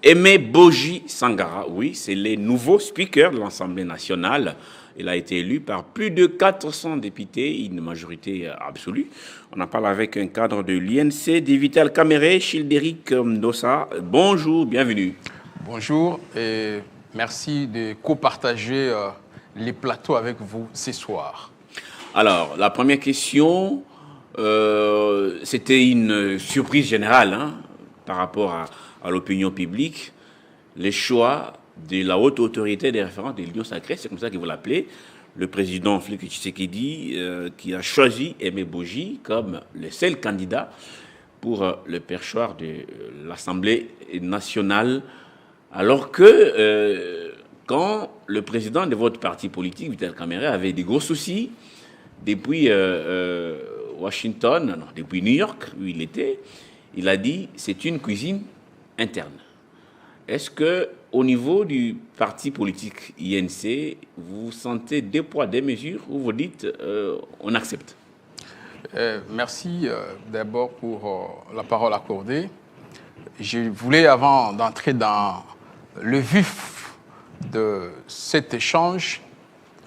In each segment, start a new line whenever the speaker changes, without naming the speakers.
Aimé Boji Sangara, oui, c'est le nouveau speaker de l'Assemblée nationale. Il a été élu par plus de 400 députés, une majorité absolue. On en parle avec un cadre de l'INC, Vital Caméré, Childéric Ndossa. Bonjour, bienvenue.
Bonjour et merci de copartager les plateaux avec vous ce soir.
Alors, la première question, c'était une surprise générale par rapport à l'opinion publique. Les choix de la haute autorité des référents de l'Union sacrée, c'est comme ça que vous l'appelez, le président Félix Tshisekedi qui a choisi Aimé Boji comme le seul candidat pour le perchoir de l'Assemblée nationale, alors que quand le président de votre parti politique, Vital Caméré, avait des gros soucis depuis Washington, non, depuis New York, où il était, il a dit c'est une cuisine interne. Est-ce qu'au niveau du parti politique INC, vous sentez deux poids, deux mesures, où vous dites on accepte?
Merci d'abord pour la parole accordée. Je voulais, avant d'entrer dans le vif de cet échange,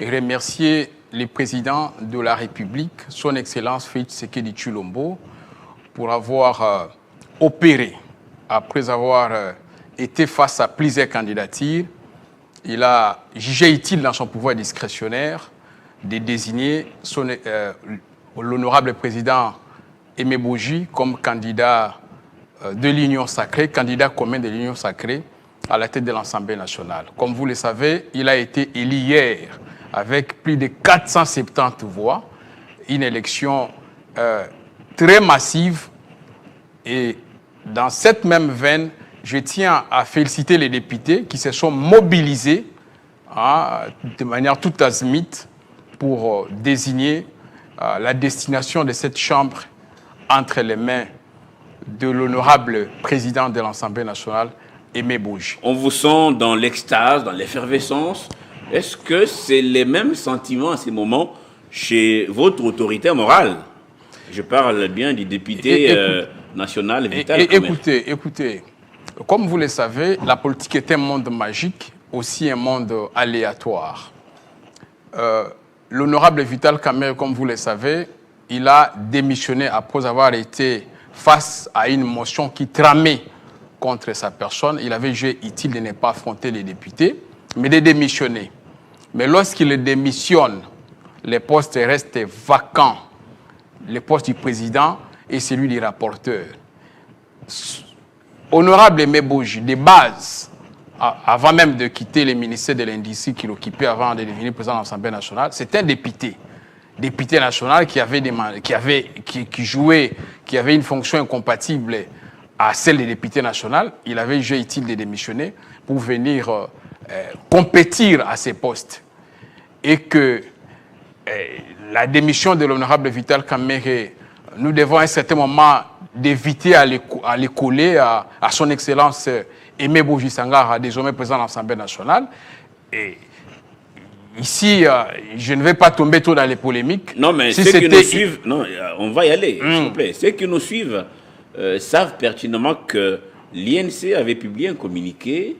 remercier le président de la République, son Excellence Félix Tshisekedi Tshilombo, pour avoir opéré, après avoir été face à plusieurs candidatures. Il a jugé utile dans son pouvoir discrétionnaire de désigner l'honorable président Aimé Boji comme candidat de l'Union sacrée, candidat commun de l'Union sacrée à la tête de l'Assemblée nationale. Comme vous le savez, il a été élu hier avec plus de 470 voix, une élection très massive. Et dans cette même veine, je tiens à féliciter les députés qui se sont mobilisés de manière tout azimite pour désigner la destination de cette chambre entre les mains de l'honorable président de l'Assemblée nationale, Aimé Boji.
On vous sent dans l'extase, dans l'effervescence. Est-ce que c'est les mêmes sentiments à ces moments chez votre autorité morale? Je parle bien du député national Vital Caméré.
Écoutez, comme vous le savez, la politique est un monde magique, aussi un monde aléatoire. L'honorable Vital Caméré, comme vous le savez, il a démissionné après avoir été face à une motion qui tramait contre sa personne. Il avait jugé utile de ne pas affronter les députés, mais de démissionner. Mais lorsqu'il démissionne, les postes restent vacants. Le poste du président et celui du rapporteur. Honorable Aimé Boji, de base, avant même de quitter le ministère de l'Industrie qu'il occupait avant de devenir président de l'Assemblée nationale, c'est un député national qui avait une fonction incompatible à celle des députés nationaux. Il avait jugé utile de démissionner pour venir compétir à ces postes. Et que la démission de l'honorable Vital Caméré, nous devons à un certain moment d'éviter à les coller à son Excellence Aimé Boji Sangara, désormais président de l'Assemblée nationale. Et ici, je ne vais pas tomber trop dans les polémiques.
Non, mais ceux qui nous suivent, non, on va y aller, s'il vous plaît. Ceux qui nous suivent savent pertinemment que l'INC avait publié un communiqué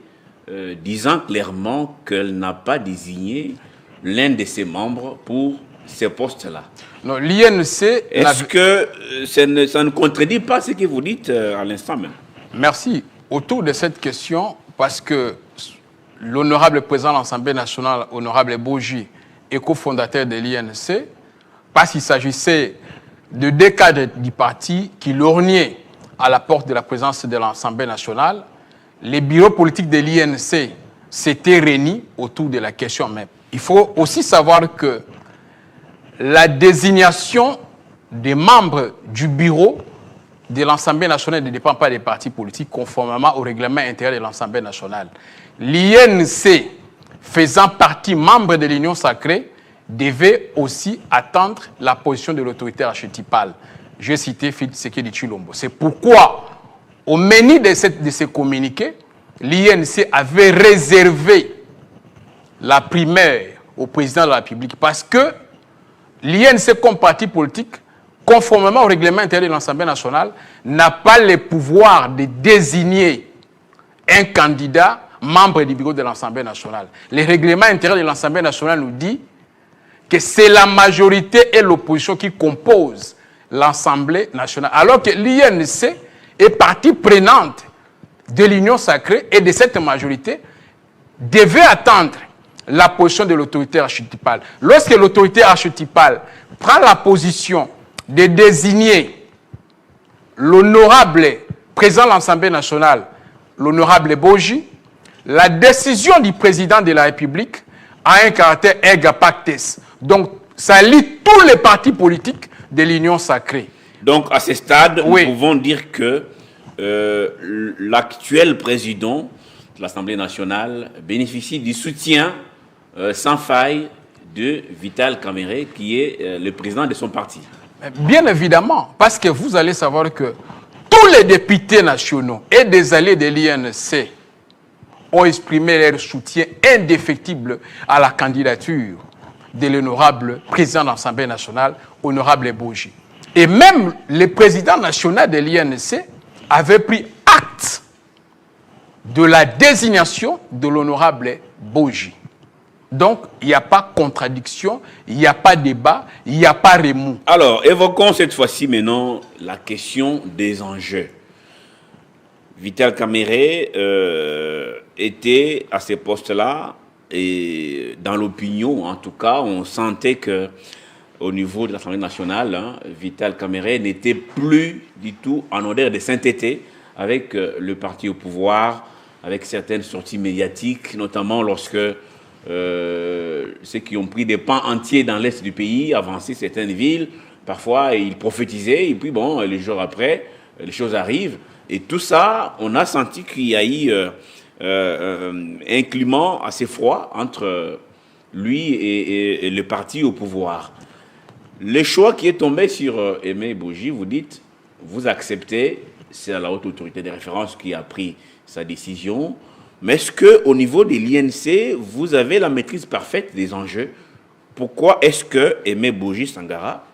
disant clairement qu'elle n'a pas désigné l'un de ses membres pour ces postes-là.
Non, l'INC...
Est-ce que ça ne contredit pas ce que vous dites à l'instant même?
Merci. Autour de cette question, parce que l'honorable président de l'Assemblée nationale, honorable Boji, est cofondateur de l'INC, parce qu'il s'agissait de deux cadres du parti qui lorgnaient à la porte de la présidence de l'Assemblée nationale, les bureaux politiques de l'INC s'étaient réunis autour de la question même. Il faut aussi savoir que la désignation des membres du bureau de l'Assemblée nationale ne dépend pas des partis politiques conformément au règlement intérieur de l'Assemblée nationale. L'INC, faisant partie membre de l'Union sacrée, devait aussi attendre la position de l'autorité archétypale. J'ai cité Félix Tshisekedi Tshilombo. C'est pourquoi, au menu de ces communiqués, l'INC avait réservé la primaire au président de la République parce que l'INC, comme parti politique, conformément au règlement intérieur de l'Assemblée nationale, n'a pas le pouvoir de désigner un candidat membre du bureau de l'Assemblée nationale. Le règlement intérieur de l'Assemblée nationale nous dit que c'est la majorité et l'opposition qui composent l'Assemblée nationale. Alors que l'INC est partie prenante de l'union sacrée et de cette majorité devait attendre la position de l'autorité archétypale. Lorsque l'autorité archétypale prend la position de désigner l'honorable président de l'Assemblée nationale, l'honorable Boji, la décision du président de la République a un caractère erga pactis. Donc, ça lie tous les partis politiques de l'union sacrée.
Donc, à ce stade, nous pouvons dire que l'actuel président de l'Assemblée nationale bénéficie du soutien sans faille de Vital Kamerhe, qui est le président de son parti.
Bien évidemment, parce que vous allez savoir que tous les députés nationaux et des alliés de l'INC ont exprimé leur soutien indéfectible à la candidature de l'honorable président de l'Assemblée nationale, honorable Boji. Et même le président national de l'INC avait pris acte de la désignation de l'honorable Boji. Donc, il n'y a pas contradiction, il n'y a pas débat, il n'y a pas remous.
Alors, évoquons cette fois-ci maintenant la question des enjeux. Vital Kamerhe était à ces postes-là, et dans l'opinion, en tout cas, on sentait que au niveau de l'Assemblée nationale, Vital Kamerhe n'était plus du tout en odeur de sainteté avec le parti au pouvoir, avec certaines sorties médiatiques, notamment lorsque ceux qui ont pris des pans entiers dans l'est du pays avançaient certaines villes. Parfois, ils prophétisaient, et puis bon, les jours après, les choses arrivent. Et tout ça, on a senti qu'il y a eu un climat assez froid entre lui et le parti au pouvoir. Le choix qui est tombé sur Aimé Boji, vous dites, vous acceptez, c'est la haute autorité de référence qui a pris sa décision. Mais est-ce qu'au niveau de l'INC, vous avez la maîtrise parfaite des enjeux? Pourquoi est-ce que Aimé Boji Sangara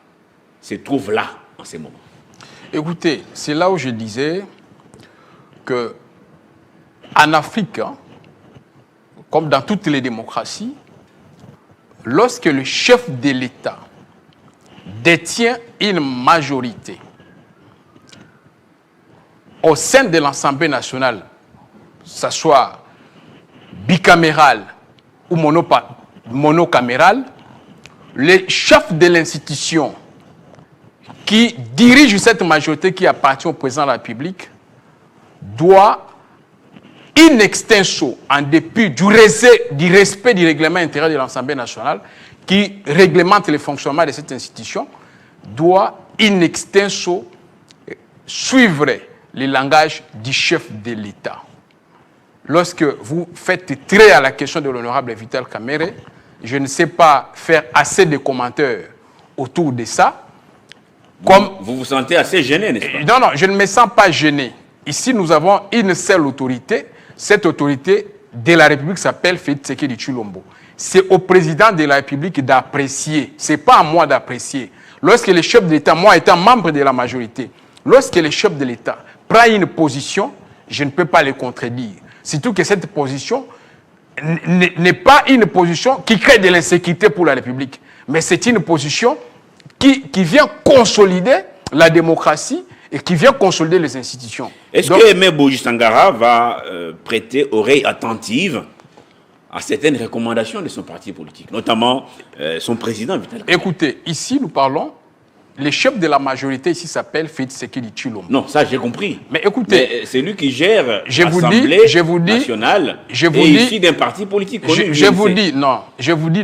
se trouve là, en ces moments?
Écoutez, c'est là où je disais qu'en Afrique, comme dans toutes les démocraties, lorsque le chef de l'État détient une majorité au sein de l'Assemblée nationale, que ce soit bicaméral ou monocaméral, le chef de l'institution qui dirige cette majorité qui appartient au président de la République doit, in extenso, en dépit du respect du règlement intérieur de l'Assemblée nationale qui réglemente le fonctionnement de cette institution, doit, in extenso, suivre le langage du chef de l'État. Lorsque vous faites trait à la question de l'honorable Vital Kamerhe, je ne sais pas faire assez de commentaires autour de ça. Comme
vous vous sentez assez gêné, n'est-ce pas?
Non, non, je ne me sens pas gêné. Ici, nous avons une seule autorité. Cette autorité de la République s'appelle Félix Tshisekedi Tshilombo. C'est au président de la République d'apprécier. Ce n'est pas à moi d'apprécier. Lorsque le chef de l'État, moi étant membre de la majorité, lorsque le chef de l'État prend une position, je ne peux pas le contredire. Surtout que cette position n'est pas une position qui crée de l'insécurité pour la République, mais c'est une position qui vient consolider la démocratie et qui vient consolider les institutions.
Est-ce que Aimé Boji Sangara va prêter oreille attentive à certaines recommandations de son parti politique, notamment son président Vital Kamerhe?
Écoutez, ici nous parlons, le chef de la majorité ici s'appelle Félix Tshisekedi Tshilombo.
Non, ça j'ai compris.
Mais écoutez,
c'est lui qui gère l'Assemblée nationale issu d'un parti politique connu.
Je vous dis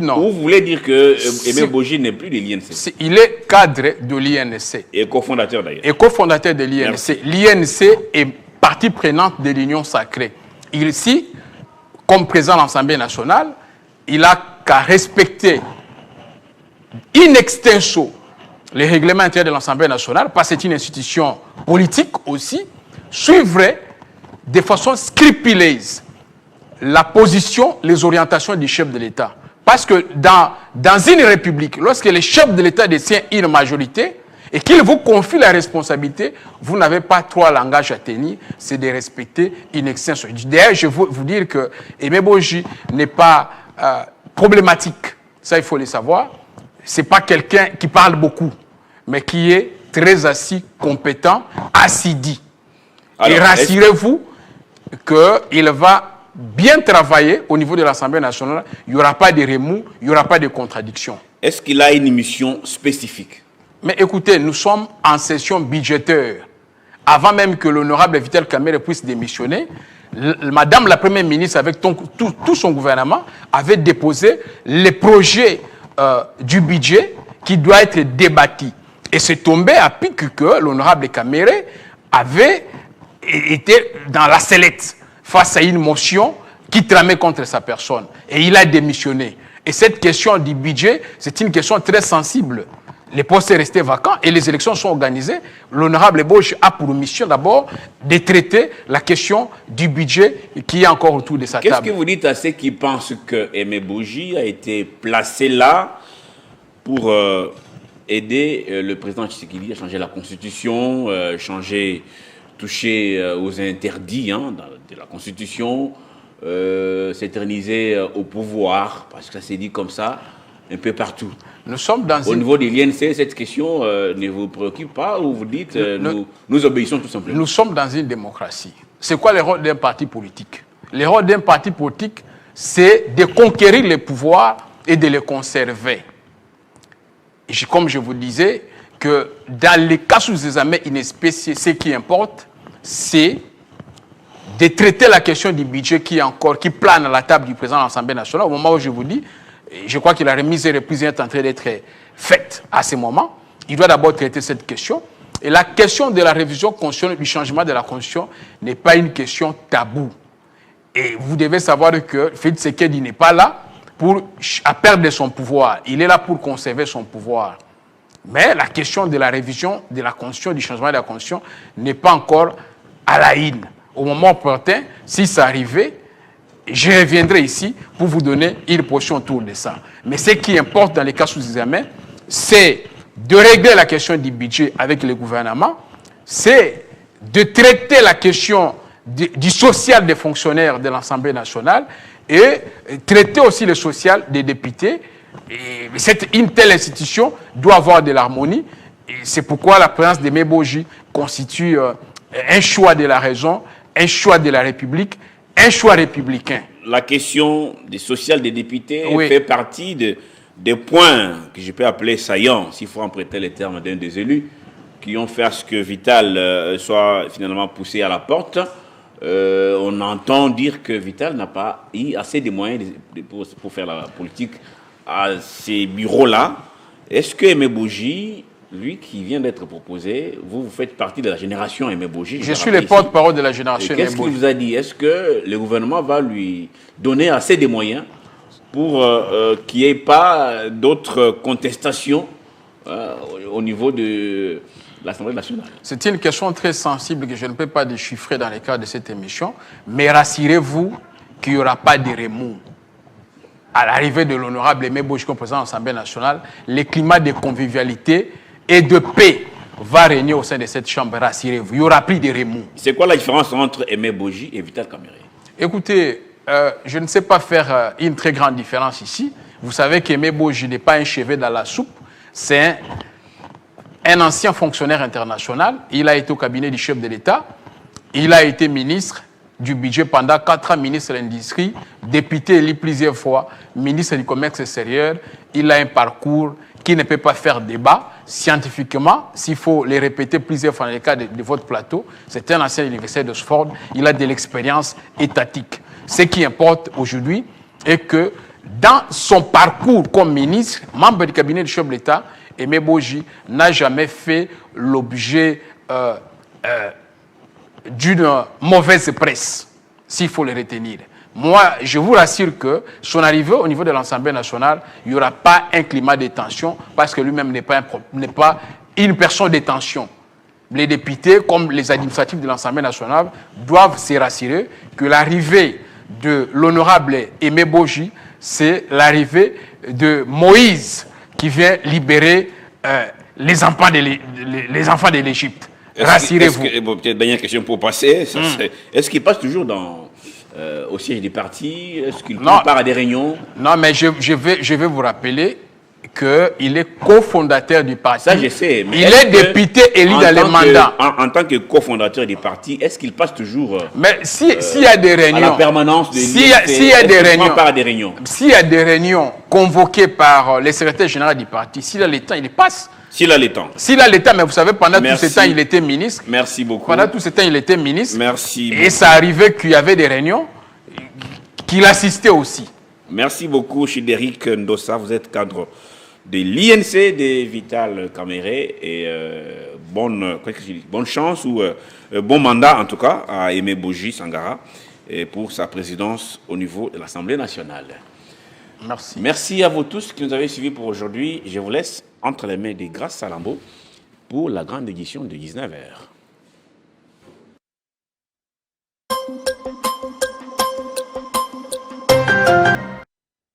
non.
Vous voulez dire que Aimé Boji n'est plus de l'INC?
Il est cadre de l'INC.
Et cofondateur d'ailleurs.
Et cofondateur de l'INC. L'INC est partie prenante de l'Union sacrée. Ici, comme président de l'Assemblée nationale, il n'a qu'à respecter in extenso les règlements intérieurs de l'Assemblée nationale, parce que c'est une institution politique aussi, suivre de façon scrupuleuse la position, les orientations du chef de l'État. Parce que dans une république, lorsque le chef de l'État détient une majorité et qu'il vous confie la responsabilité, vous n'avez pas trois langages à tenir, c'est de respecter une extension. D'ailleurs, je veux vous dire que Aimé Boji n'est pas problématique. Ça, il faut le savoir. Ce n'est pas quelqu'un qui parle beaucoup, mais qui est très assis, compétent, assidu. Alors, et rassurez-vous qu'il va bien travailler au niveau de l'Assemblée nationale. Il n'y aura pas de remous, il n'y aura pas de contradictions.
Est-ce qu'il a une mission spécifique?
Mais écoutez, nous sommes en session budgétaire. Avant même que l'honorable Vital Kamerhe puisse démissionner, Madame la Première ministre, avec tout son gouvernement, avait déposé les projets du budget qui doit être débattu. Et c'est tombé à pic que l'honorable Kamerhe avait été dans la sellette face à une motion qui tramait contre sa personne. Et il a démissionné. Et cette question du budget, c'est une question très sensible. Les postes sont restés vacants et les élections sont organisées. L'honorable Boji a pour mission d'abord de traiter la question du budget qui est encore autour de sa table.
Qu'est-ce que vous dites à ceux qui pensent que Aimé Boji a été placé là pour aider le président Tshisekedi à changer la constitution, toucher aux interdits de la constitution, s'éterniser au pouvoir, parce que ça s'est dit comme ça un peu partout.
Nous sommes dans
au niveau de l'INC, cette question ne vous préoccupe pas ou vous dites nous obéissons tout simplement?
Nous sommes dans une démocratie. C'est quoi le rôle d'un parti politique? Le rôle d'un parti politique, c'est de conquérir les pouvoirs et de les conserver. Et comme je vous disais, que dans les cas sous examen inespéciés, ce qui importe, c'est de traiter la question du budget qui plane à la table du président de l'Assemblée nationale. Au moment où je vous dis, je crois que la remise et reprise est en train d'être faite à ce moment. Il doit d'abord traiter cette question. Et la question de la révision constitutionnelle, du changement de la constitution, n'est pas une question taboue. Et vous devez savoir que Félix Tshisekedi n'est pas là pour perdre son pouvoir. Il est là pour conserver son pouvoir. Mais la question de la révision de la constitution, du changement de la constitution, n'est pas encore à la une. Au moment opportun, si ça arrivait, je reviendrai ici pour vous donner une position autour de ça. Mais ce qui importe dans les cas sous examen, c'est de régler la question du budget avec le gouvernement, c'est de traiter la question du social des fonctionnaires de l'Assemblée nationale et traiter aussi le social des députés. Et une telle institution doit avoir de l'harmonie. C'est pourquoi la présence d'Aimé Boji constitue un choix de la raison, un choix de la République, un choix républicain.
La question du social des députés fait partie des points que je peux appeler saillants, s'il faut emprunter les termes d'un des élus, qui ont fait à ce que Vital soit finalement poussé à la porte. On entend dire que Vital n'a pas eu assez de moyens pour faire la politique à ces bureaux-là. Est-ce que Aimé Boji, lui qui vient d'être proposé, vous faites partie de la génération Aimé Boji?
Je suis le porte-parole de la génération Aimé Boji.
Qu'est-ce qu'il vous a dit? Est-ce que le gouvernement va lui donner assez de moyens pour qu'il n'y ait pas d'autres contestations au niveau de l'Assemblée nationale?
C'est une question très sensible que je ne peux pas déchiffrer dans le cadre de cette émission, mais rassurez-vous qu'il n'y aura pas de remous. À l'arrivée de l'honorable Aimé Boji comme président de l'Assemblée nationale, le climat de convivialité et de paix va régner au sein de cette chambre, rassurez-vous. Il n'y aura plus de remous.
C'est quoi la différence entre Aimé Boji et Vital Kamerhe?
Écoutez, je ne sais pas faire une très grande différence ici. Vous savez qu'Aimé Boji n'est pas un cheveu dans la soupe. C'est un ancien fonctionnaire international. Il a été au cabinet du chef de l'État. Il a été ministre du budget pendant 4 ans, ministre de l'Industrie, député élu plusieurs fois, ministre du Commerce extérieur. Il a un parcours qui ne peut pas faire débat scientifiquement, s'il faut les répéter plusieurs fois dans le cas de votre plateau. C'est un ancien universitaire d'Oxford. Il a de l'expérience étatique. Ce qui importe aujourd'hui est que dans son parcours comme ministre, membre du cabinet du chef de l'État, Aimé Boji n'a jamais fait l'objet d'une mauvaise presse, s'il faut le retenir. Moi, je vous rassure que son arrivée au niveau de l'Assemblée nationale, il n'y aura pas un climat de tension parce que lui-même n'est pas une personne de tension. Les députés, comme les administratifs de l'Assemblée nationale, doivent se rassurer que l'arrivée de l'honorable Aimé Boji, c'est l'arrivée de Moïse qui vient libérer les enfants de l'Égypte. Rassurez-vous.
Peut-être dernière question pour passer. Est-ce qu'il passe toujours au siège des partis? Est-ce qu'il prend part à des réunions?
Non, mais je vais vous rappeler qu'il est cofondateur du parti.
Ça, je sais. Mais
il est député élu dans les mandats.
En tant que cofondateur du parti, est-ce qu'il passe toujours
mais s'il y a des réunions,
à la permanence de
s'il y a des réunions,
part à des réunions,
s'il y a des réunions convoquées par le secrétaire général du parti, s'il a le temps, il passe.
S'il a le temps.
S'il a le temps, mais vous savez, pendant tout ce temps, il était ministre.
Merci beaucoup.
Pendant tout ce temps, il était ministre.
Merci.
Et ça arrivait qu'il y avait des réunions, qu'il assistait aussi.
Merci beaucoup, Chidéric Ndossa. Vous êtes cadre de l'INC de Vital Kamere et bonne chance ou bon mandat en tout cas à Aimé Boji Sangara et pour sa présidence au niveau de l'Assemblée nationale.
Merci.
Merci à vous tous qui nous avez suivis pour aujourd'hui. Je vous laisse entre les mains de Grace Salambo pour la grande édition de 19h.